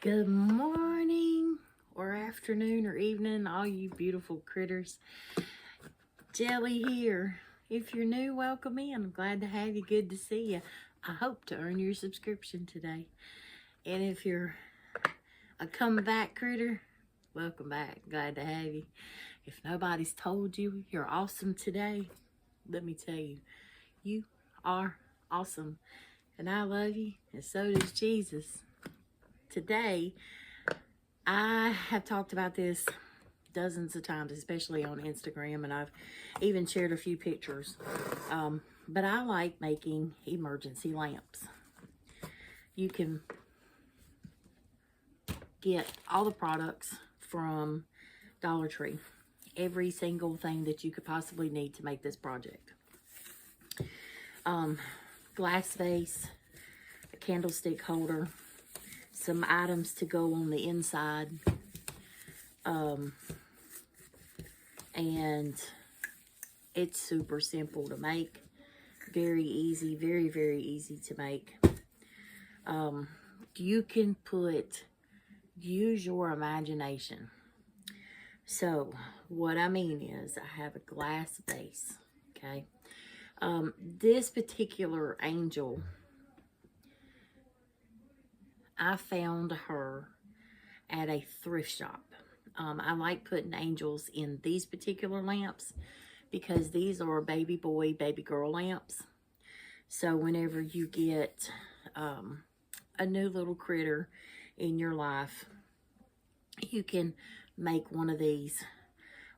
Good morning or afternoon or evening, all you beautiful critters. Jelly here. If you're new, welcome in. I'm glad to have you. Good to see you. I hope to earn your subscription today. And if you're a come back critter, welcome back. Glad to have you. If nobody's told you you're awesome today, let me tell you, you are awesome. And I love you, and so does Jesus. Today, I have talked about this dozens of times, especially on Instagram, and I've even shared a few pictures. But I like making emergency lamps. You can get all the products from Dollar Tree. Every single thing that you could possibly need to make this project. Glass vase, a candlestick holder, some items to go on the inside, and it's super simple to make, very easy, very, very easy to make. You can use your imagination. So what I mean is I have a glass vase, okay? This particular angel, I found her at a thrift shop. I like putting angels in these particular lamps because these are baby boy, baby girl lamps. So whenever you get a new little critter in your life, you can make one of these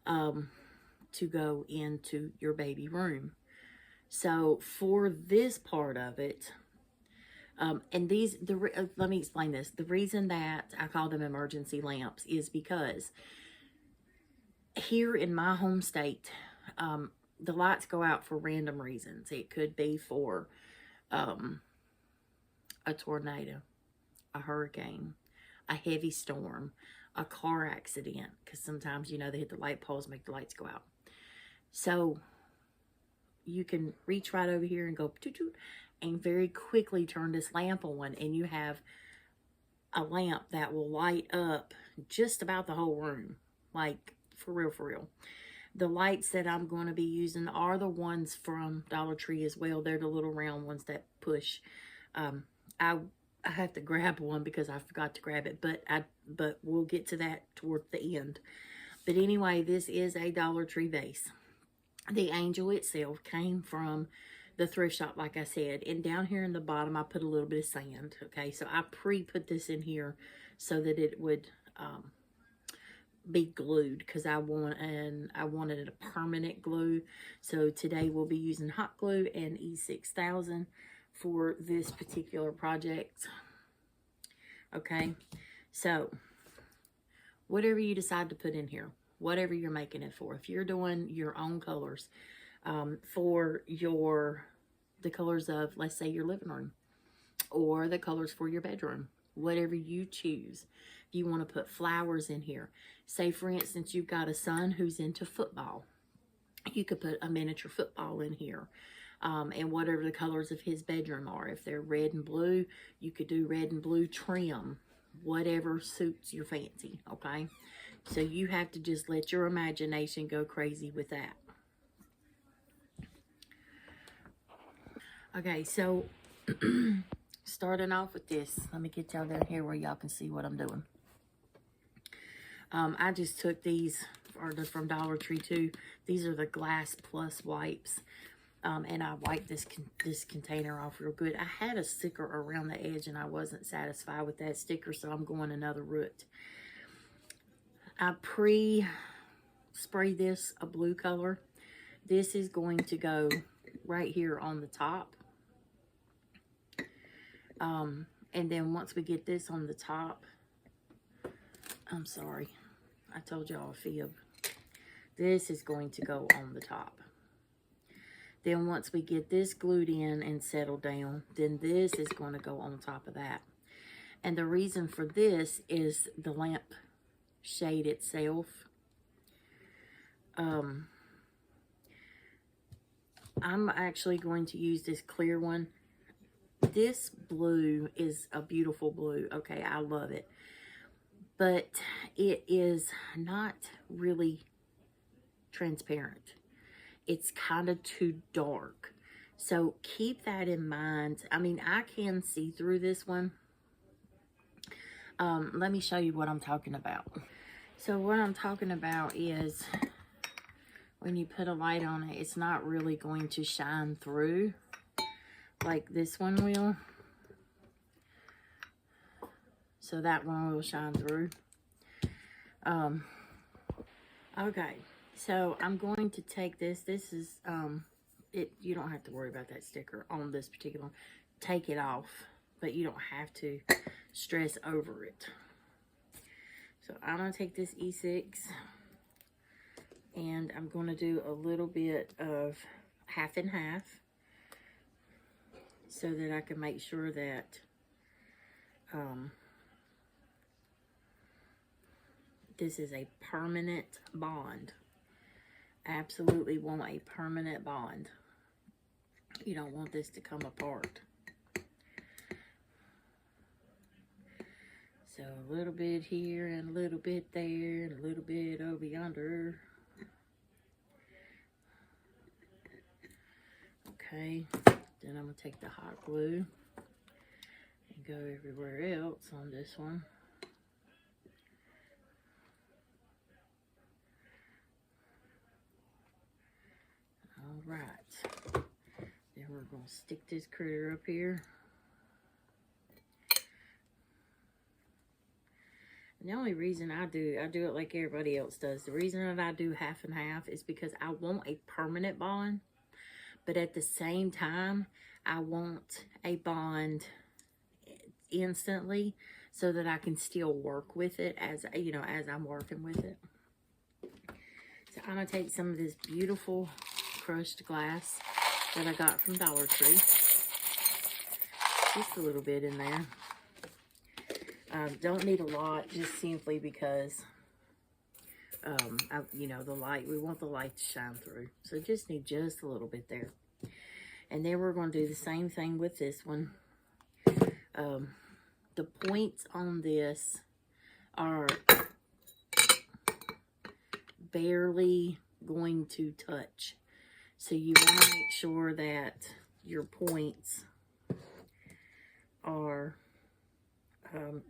to go into your baby room. So for this part of it, and these, let me explain this. The reason that I call them emergency lamps is because here in my home state, the lights go out for random reasons. It could be for a tornado, a hurricane, a heavy storm, a car accident, because sometimes, you know, they hit the light poles, make the lights go out. So you can reach right over here and go toot toot, and very quickly turn this lamp on, and you have a lamp that will light up just about the whole room. Like, for real, for real. The lights that I'm going to be using are the ones from Dollar Tree as well. They're the little round ones that push. I have to grab one because I forgot to grab it, but we'll get to that toward the end. But anyway, this is a Dollar Tree vase. The angel itself came from the thrift shop, like I said, and down here in the bottom I put a little bit of sand. Okay, so I pre-put this in here so that it would be glued, because I wanted it a permanent glue. So today we'll be using hot glue and E6000 for this particular project. Okay, so whatever you decide to put in here, whatever you're making it for, if you're doing your own colors for the colors of, let's say, your living room, or the colors for your bedroom, whatever you choose. If you want to put flowers in here, say for instance you've got a son who's into football, you could put a miniature football in here. And whatever the colors of his bedroom are, if they're red and blue, you could do red and blue trim, whatever suits your fancy. Okay, so you have to just let your imagination go crazy with that. Okay, so starting off with this, let me get y'all down here where y'all can see what I'm doing. I just took these, they're from Dollar Tree too. These are the Glass Plus wipes. And I wiped this container off real good. I had a sticker around the edge and I wasn't satisfied with that sticker, so I'm going another route. I pre-sprayed this a blue color. This is going to go right here on the top. And then once we get this on the top, I'm sorry, I told y'all a fib. This is going to go on the top. Then once we get this glued in and settled down, then this is going to go on top of that. And the reason for this is the lamp shade itself. I'm actually going to use this clear one this blue is a beautiful blue. Okay, I love it. But it is not really transparent. It's kind of too dark. So keep that in mind. I mean, I can see through this one. Let me show you what I'm talking about. So what I'm talking about is when you put a light on it, it's not really going to shine through like this one will. So that one will shine through. Okay, so I'm going to take this. This is, you don't have to worry about that sticker on this particular one. Take it off, but you don't have to stress over it. So I'm going to take this E6 and I'm going to do a little bit of half and half so that I can make sure that this is a permanent bond. Absolutely want a permanent bond. You don't want this to come apart. So a little bit here and a little bit there and a little bit over yonder. Okay, then I'm going to take the hot glue and go everywhere else on this one. Alright, then we're going to stick this critter up here. And the only reason I do it like everybody else does. The reason that I do half and half is because I want a permanent bond. But at the same time, I want a bond instantly so that I can still work with it as, you know, as I'm working with it. So I'm going to take some of this beautiful crushed glass that I got from Dollar Tree. Just a little bit in there. Don't need a lot, just simply because, you know, the light, we want the light to shine through. So just need just a little bit there. And then we're going to do the same thing with this one. The points on this are barely going to touch. So you want to make sure that your points are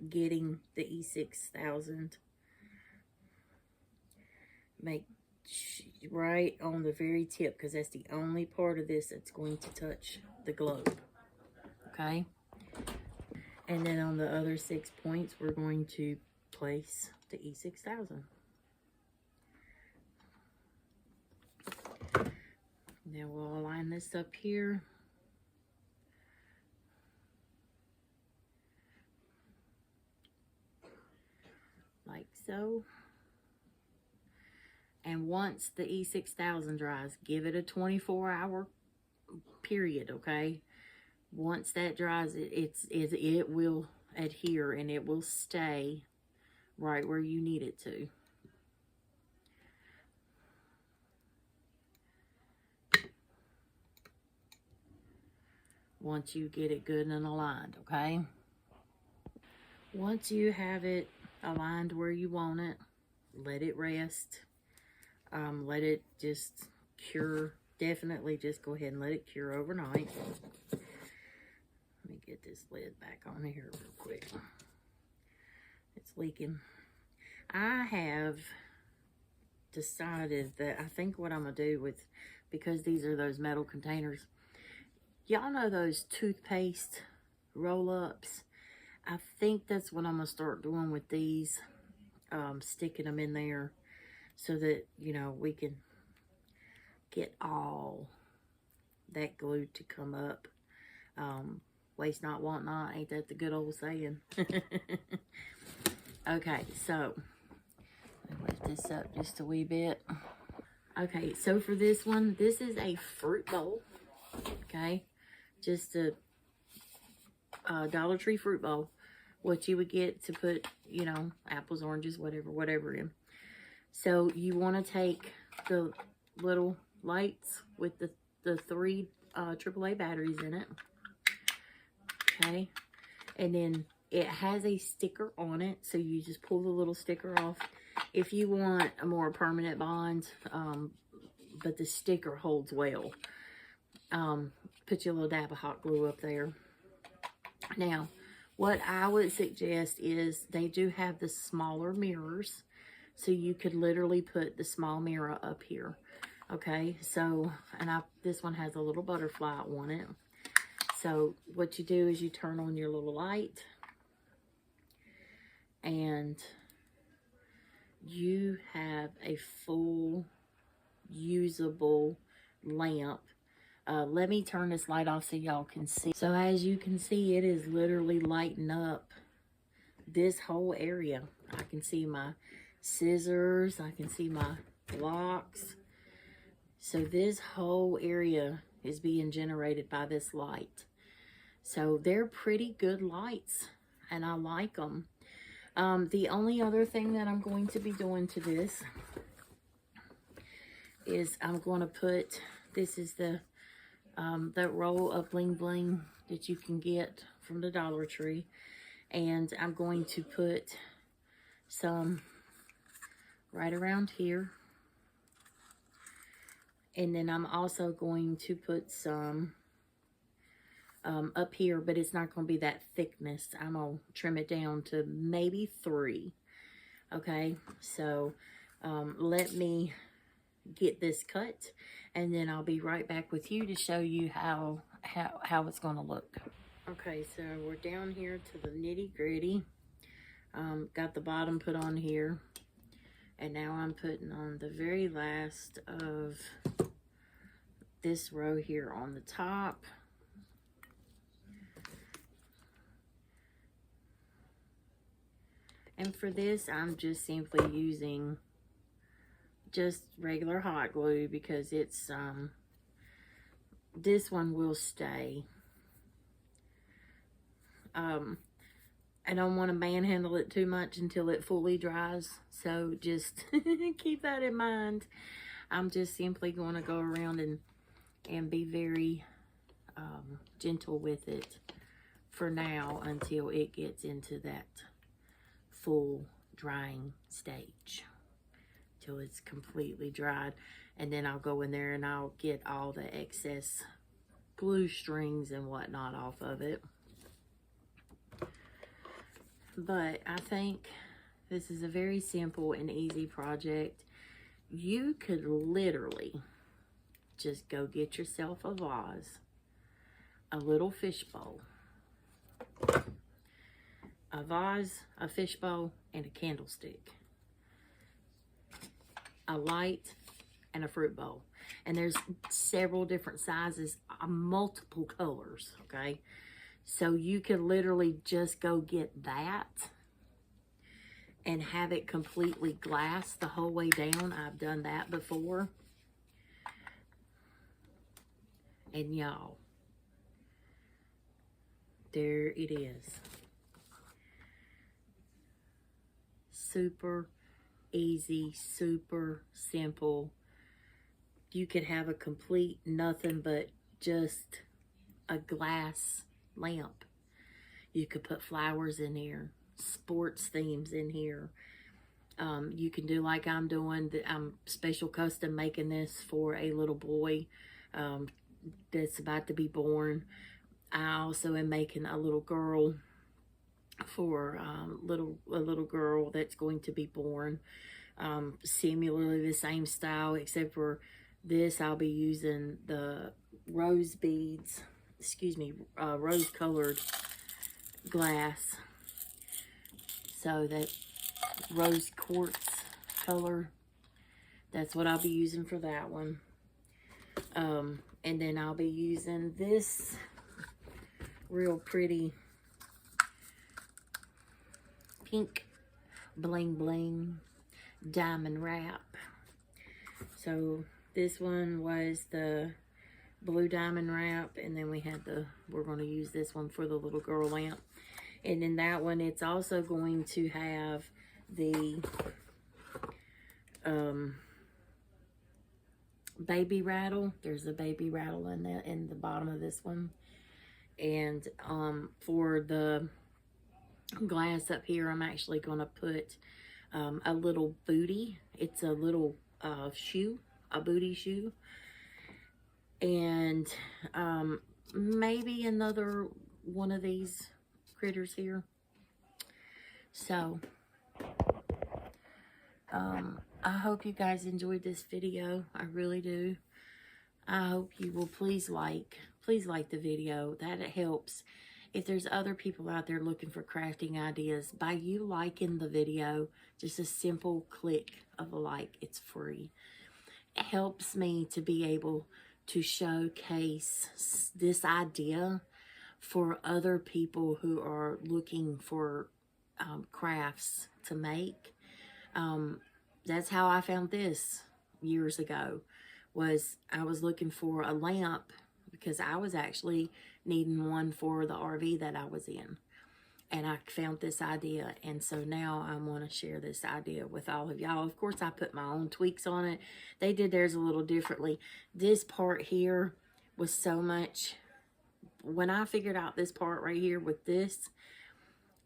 getting the E6000. Make right on the very tip, because that's the only part of this that's going to touch the globe. Okay? And then on the other 6 points, we're going to place the E6000. Now we'll align this up here. Like so. And once the E6000 dries, give it a 24-hour period, okay? Once that dries, it will adhere and it will stay right where you need it to. Once you get it good and aligned, okay? Once you have it aligned where you want it, let it rest. Let it just cure. Definitely just go ahead and let it cure overnight. Let me get this lid back on here real quick. It's leaking. I have decided that I think what I'm going to do with, because these are those metal containers, y'all know those toothpaste roll-ups? I think that's what I'm going to start doing with these, sticking them in there so that, you know, we can get all that glue to come up. Waste not, want not. Ain't that the good old saying? Okay, so let me lift this up just a wee bit. Okay, so for this one, this is a fruit bowl. Okay, just a Dollar Tree fruit bowl. What you would get to put, you know, apples, oranges, whatever in. So you want to take the little lights with the 3 AAA batteries in it. okay? And then it has a sticker on it, so you just pull the little sticker off if you want a more permanent bond, but the sticker holds well. Put your little dab of hot glue up there. Now, what I would suggest is they do have the smaller mirrors, so you could literally put the small mirror up here. Okay, so, and this one has a little butterfly on it. So what you do is you turn on your little light, and you have a full usable lamp. Let me turn this light off so y'all can see. So as you can see, it is literally lighting up this whole area. I can see my scissors, I can see my blocks. So this whole area is being generated by this light. So they're pretty good lights, and I like them. The only other thing that I'm going to be doing to this is I'm going to put, this is the that roll of bling bling that you can get from the Dollar Tree, and I'm going to put some right around here, and then I'm also going to put some up here, but it's not going to be that thickness. I'm going to trim it down to maybe 3. Okay, so let me get this cut, and then I'll be right back with you to show you how it's going to look. Okay, so we're down here to the nitty-gritty. Got the bottom put on here, and now I'm putting on the very last of this row here on the top. And for this, I'm just simply using just regular hot glue, because it's this one will stay. I don't want to manhandle it too much until it fully dries, so just keep that in mind. I'm just simply going to go around and be very gentle with it for now until it gets into that full drying stage, till it's completely dried. And then I'll go in there and I'll get all the excess glue strings and whatnot off of it. But I think this is a very simple and easy project. You could literally just go get yourself a vase, a little fishbowl, a vase, a fishbowl, and a candlestick, a light, and a fruit bowl. And there's several different sizes, multiple colors, okay? So you could literally just go get that and have it completely glass the whole way down. I've done that before. And y'all, there it is. Super easy, super simple. You could have a complete nothing but just a glass lamp. You could put flowers in here, sports themes in here. You can do like I'm doing. I'm special custom making this for a little boy that's about to be born. I also am making a little girl for a little girl that's going to be born. Similarly the same style, except for this I'll be using the rose beads, rose colored glass. So that rose quartz color, that's what I'll be using for that one. And then I'll be using this real pretty pink bling bling diamond wrap. So this one was the blue diamond wrap, and then we had we're going to use this one for the little girl lamp. And in that one, it's also going to have the baby rattle. There's a baby rattle in the bottom of this one. And for the glass up here, I'm actually going to put a little booty. It's a little shoe, a booty shoe. And maybe another one of these critters here. So I hope you guys enjoyed this video. I really do. I hope you will please like the video. That it helps. If there's other people out there looking for crafting ideas, by you liking the video, just a simple click of a like, it's free. It helps me to be able to showcase this idea for other people who are looking for crafts to make. That's how I found this years ago. I was looking for a lamp because I was actually needing one for the RV that I was in. And I found this idea, and so now I want to share this idea with all of y'all. Of course, I put my own tweaks on it. They did theirs a little differently. This part here was so much, when I figured out this part right here with this,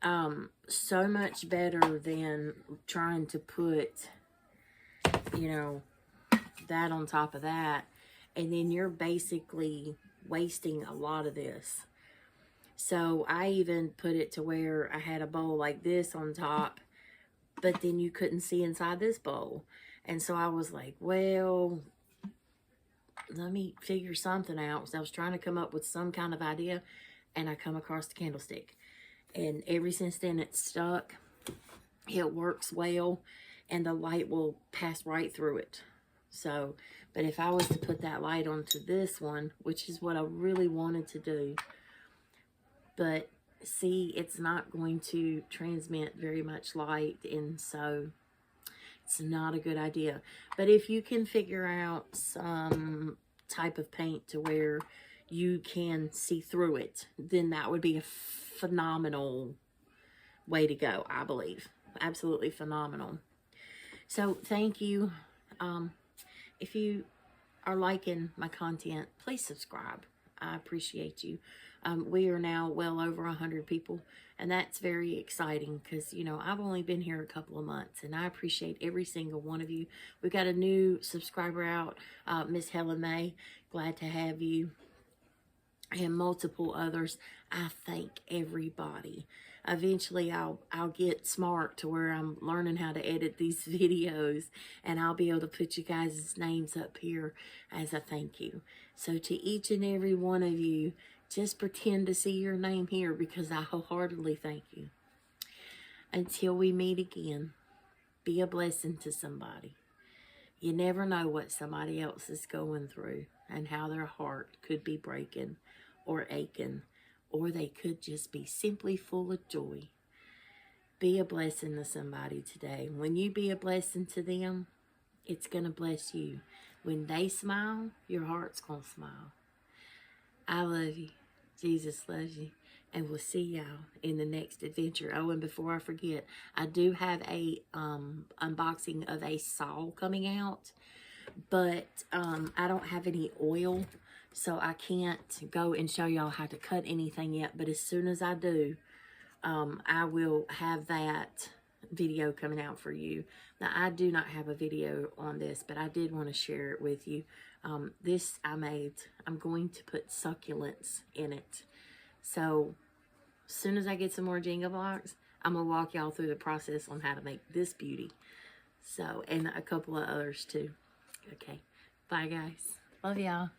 so much better than trying to put, you know, that on top of that. And then you're basically wasting a lot of this. So I even put it to where I had a bowl like this on top, but then you couldn't see inside this bowl. And so I was like, well, let me figure something out. So I was trying to come up with some kind of idea, and I come across the candlestick. And ever since then, it's stuck. It works well, and the light will pass right through it. So, but if I was to put that light onto this one, which is what I really wanted to do, but see, it's not going to transmit very much light, and so it's not a good idea. But if you can figure out some type of paint to where you can see through it, then that would be a phenomenal way to go, I believe. Absolutely phenomenal. So thank you. If you are liking my content, please subscribe. I appreciate you. We are now well over 100 people, and that's very exciting because, you know, I've only been here a couple of months, and I appreciate every single one of you. We've got a new subscriber out, Miss Helen May. Glad to have you. And multiple others. I thank everybody. Eventually I'll get smart to where I'm learning how to edit these videos, and I'll be able to put you guys' names up here as a thank you. So to each and every one of you, just pretend to see your name here because I wholeheartedly thank you. Until we meet again, be a blessing to somebody. You never know what somebody else is going through and how their heart could be breaking or aching, or they could just be simply full of joy. Be a blessing to somebody today. When you be a blessing to them, it's going to bless you. When they smile, your heart's going to smile. I love you. Jesus loves you. And we'll see y'all in the next adventure. Oh, and before I forget, I do have a unboxing of a saw coming out. But I don't have any oil, so I can't go and show y'all how to cut anything yet. But as soon as I do, I will have that video coming out for you. Now, I do not have a video on this, but I did want to share it with you. This I made. I'm going to put succulents in it. So as soon as I get some more Jenga blocks, I'm going to walk y'all through the process on how to make this beauty. So, and a couple of others too. Okay. Bye, guys. Love y'all.